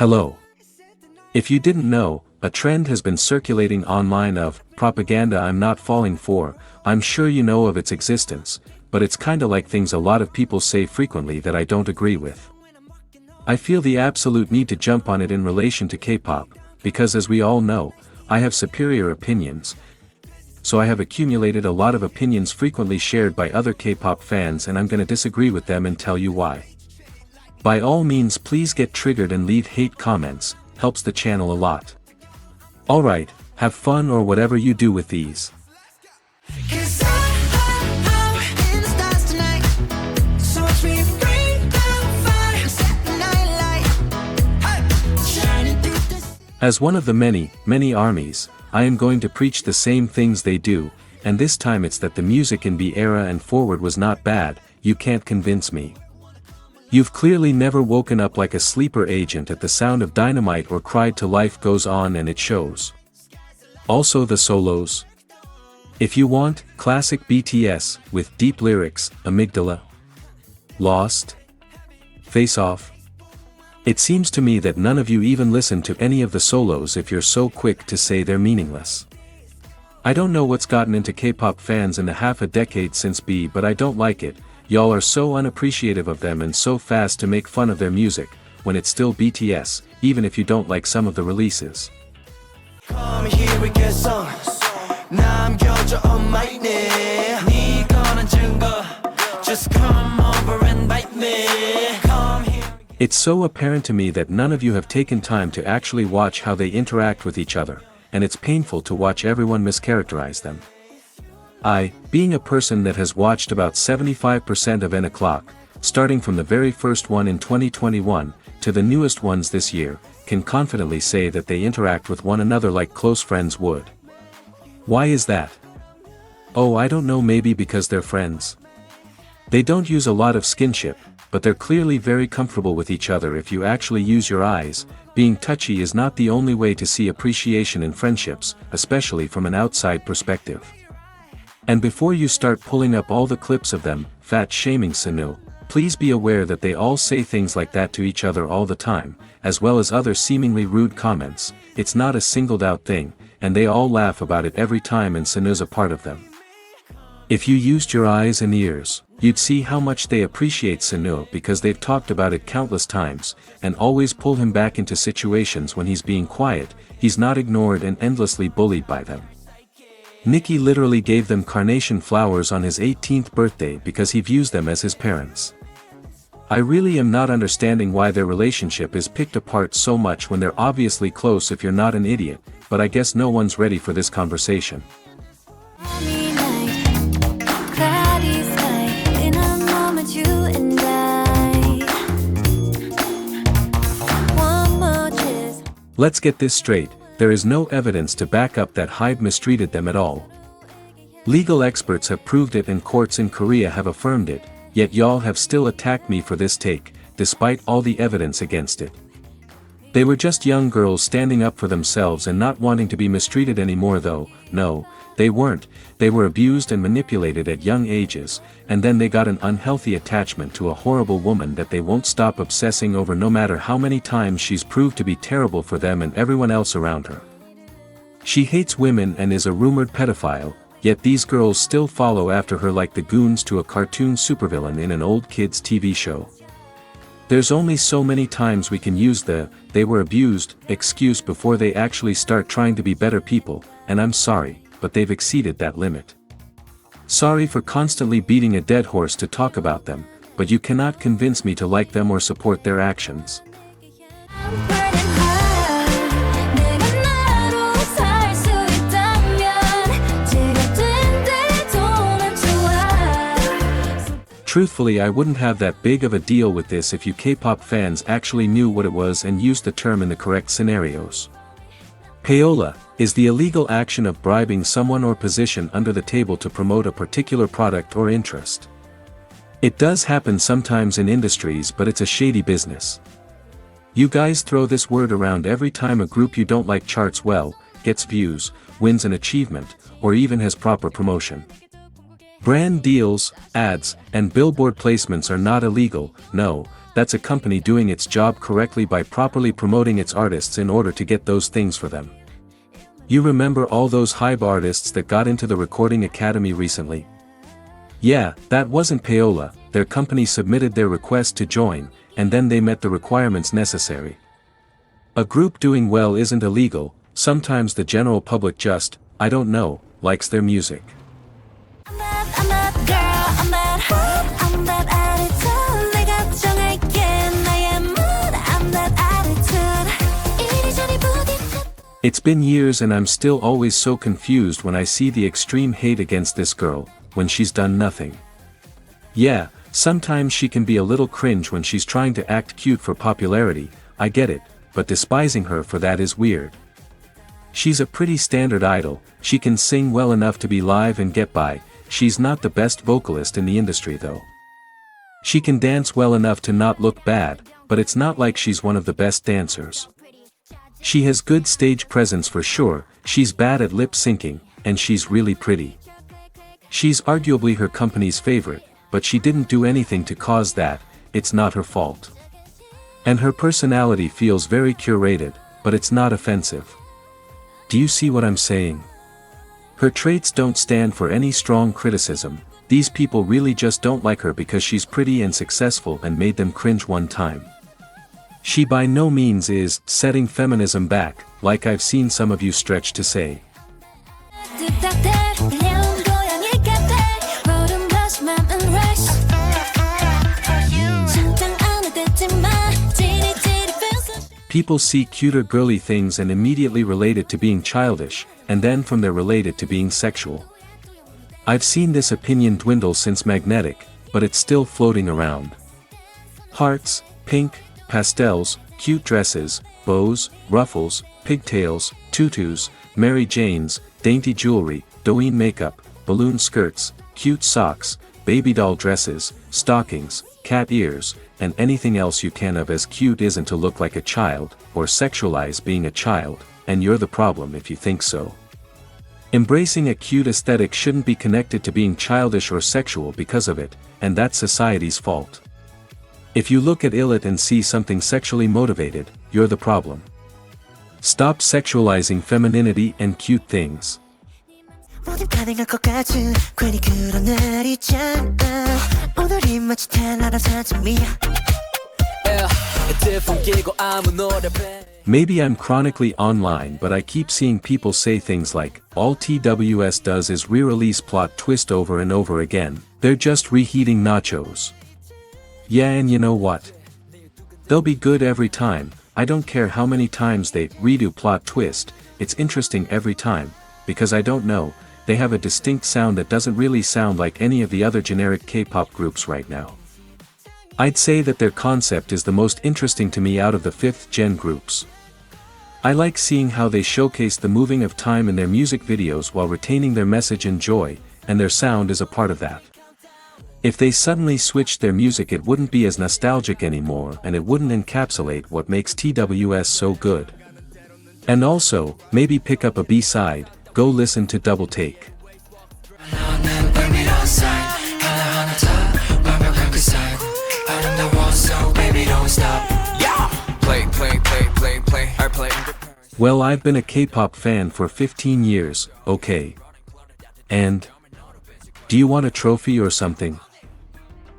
Hello. If you didn't know, a trend has been circulating online of propaganda I'm not falling for. I'm sure you know of its existence, but it's kinda like things a lot of people say frequently that I don't agree with. I feel the absolute need to jump on it in relation to K-pop, because as we all know, I have superior opinions, so I have accumulated a lot of opinions frequently shared by other K-pop fans, and I'm gonna disagree with them and tell you why. By all means, please get triggered and leave hate comments, helps the channel a lot. Alright, have fun or whatever you do with these. As one of the many armies, I am going to preach the same things they do, and this time it's that the music in B era and forward was not bad. You can't convince me. You've clearly never woken up like a sleeper agent at the sound of Dynamite or cried to Life Goes On, and it shows. Also the solos. If you want, classic BTS, with deep lyrics, Amygdala, Lost, Face Off. It seems to me that none of you even listen to any of the solos if you're so quick to say they're meaningless. I don't know what's gotten into K-pop fans in the half a decade since B, but I don't like it. Y'all are so unappreciative of them and so fast to make fun of their music, when it's still BTS, even if you don't like some of the releases. It's so apparent to me that none of you have taken time to actually watch how they interact with each other, and it's painful to watch everyone mischaracterize them. Being a person that has watched about 75% of N O'Clock, starting from the very first one in 2021, to the newest ones this year, can confidently say that they interact with one another like close friends would. Why is that? Oh, I don't know, maybe because they're friends. They don't use a lot of skinship, but they're clearly very comfortable with each other if you actually use your eyes. Being touchy is not the only way to see appreciation in friendships, especially from an outside perspective. And before you start pulling up all the clips of them fat shaming Sunu, please be aware that they all say things like that to each other all the time, as well as other seemingly rude comments. It's not a singled out thing, and they all laugh about it every time, and Sunu's a part of them. If you used your eyes and ears, you'd see how much they appreciate Sunu, because they've talked about it countless times, and always pull him back into situations when he's being quiet. He's not ignored and endlessly bullied by them. Nicki literally gave them carnation flowers on his 18th birthday because he views them as his parents. I really am not understanding why their relationship is picked apart so much when they're obviously close if you're not an idiot, but I guess no one's ready for this conversation. Let's get this straight. There is no evidence to back up that Hybe mistreated them at all. Legal experts have proved it and courts in Korea have affirmed it, yet y'all have still attacked me for this take, despite all the evidence against it. They were just young girls standing up for themselves and not wanting to be mistreated anymore though. No, they weren't. They were abused and manipulated at young ages, and then they got an unhealthy attachment to a horrible woman that they won't stop obsessing over no matter how many times she's proved to be terrible for them and everyone else around her. She hates women and is a rumored pedophile, yet these girls still follow after her like the goons to a cartoon supervillain in an old kids' TV show. There's only so many times we can use the "they were abused" excuse before they actually start trying to be better people, and I'm sorry, but they've exceeded that limit. Sorry for constantly beating a dead horse to talk about them, but you cannot convince me to like them or support their actions. Truthfully, I wouldn't have that big of a deal with this if you K-pop fans actually knew what it was and used the term in the correct scenarios. Payola is the illegal action of bribing someone or position under the table to promote a particular product or interest. It does happen sometimes in industries, but it's a shady business. You guys throw this word around every time a group you don't like charts well, gets views, wins an achievement, or even has proper promotion. Brand deals, ads, and billboard placements are not illegal. No, that's a company doing its job correctly by properly promoting its artists in order to get those things for them. You remember all those hype artists that got into the Recording Academy recently? Yeah, that wasn't Payola, their company submitted their request to join, and then they met the requirements necessary. A group doing well isn't illegal, sometimes the general public just, I don't know, likes their music. It's been years and I'm still always so confused when I see the extreme hate against this girl, when she's done nothing. Yeah, sometimes she can be a little cringe when she's trying to act cute for popularity, I get it, but despising her for that is weird. She's a pretty standard idol, she can sing well enough to be live and get by, she's not the best vocalist in the industry though. She can dance well enough to not look bad, but it's not like she's one of the best dancers. She has good stage presence for sure, she's bad at lip syncing, and she's really pretty. She's arguably her company's favorite, but she didn't do anything to cause that, it's not her fault. And her personality feels very curated, but it's not offensive. Do you see what I'm saying? Her traits don't stand for any strong criticism, these people really just don't like her because she's pretty and successful and made them cringe one time. She by no means is setting feminism back, like I've seen some of you stretch to say. People see cuter girly things and immediately relate it to being childish, and then from there relate it to being sexual. I've seen this opinion dwindle since Magnetic, but it's still floating around. Hearts, pink, pastels, cute dresses, bows, ruffles, pigtails, tutus, Mary Janes, dainty jewelry, Douyin makeup, balloon skirts, cute socks, baby doll dresses, stockings, cat ears, and anything else you can of as cute isn't to look like a child, or sexualize being a child, and you're the problem if you think so. Embracing a cute aesthetic shouldn't be connected to being childish or sexual because of it, and that's society's fault. If you look at it and see something sexually motivated, you're the problem. Stop sexualizing femininity and cute things. Maybe I'm chronically online, but I keep seeing people say things like, all TWS does is re-release plot twist over and over again, they're just reheating nachos. Yeah, and you know what? They'll be good every time, I don't care how many times they redo plot twist, it's interesting every time, because I don't know, they have a distinct sound that doesn't really sound like any of the other generic K-pop groups right now. I'd say that their concept is the most interesting to me out of the 5th gen groups. I like seeing how they showcase the moving of time in their music videos while retaining their message and joy, and their sound is a part of that. If they suddenly switched their music it wouldn't be as nostalgic anymore and it wouldn't encapsulate what makes TWS so good. And also, maybe pick up a B-side, go listen to Double Take. Well, I've been a K-pop fan for 15 years, okay. And? Do you want a trophy or something?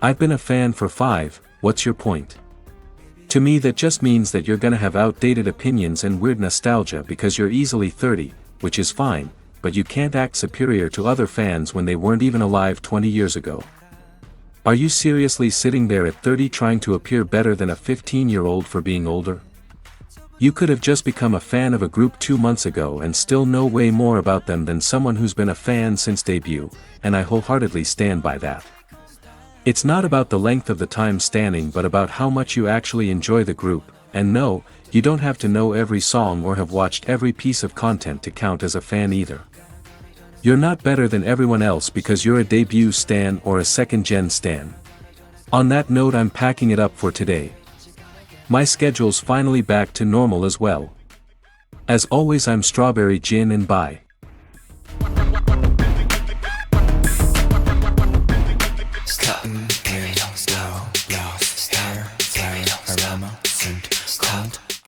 I've been a fan for 5, what's your point? To me that just means that you're gonna have outdated opinions and weird nostalgia because you're easily 30, which is fine, but you can't act superior to other fans when they weren't even alive 20 years ago. Are you seriously sitting there at 30 trying to appear better than a 15-year-old for being older? You could have just become a fan of a group 2 months ago and still know way more about them than someone who's been a fan since debut, and I wholeheartedly stand by that. It's not about the length of the time standing but about how much you actually enjoy the group, and no, you don't have to know every song or have watched every piece of content to count as a fan either. You're not better than everyone else because you're a debut stan or a second-gen stan. On that note, I'm packing it up for today. My schedule's finally back to normal as well. As always, I'm Strawberry Gin and bye.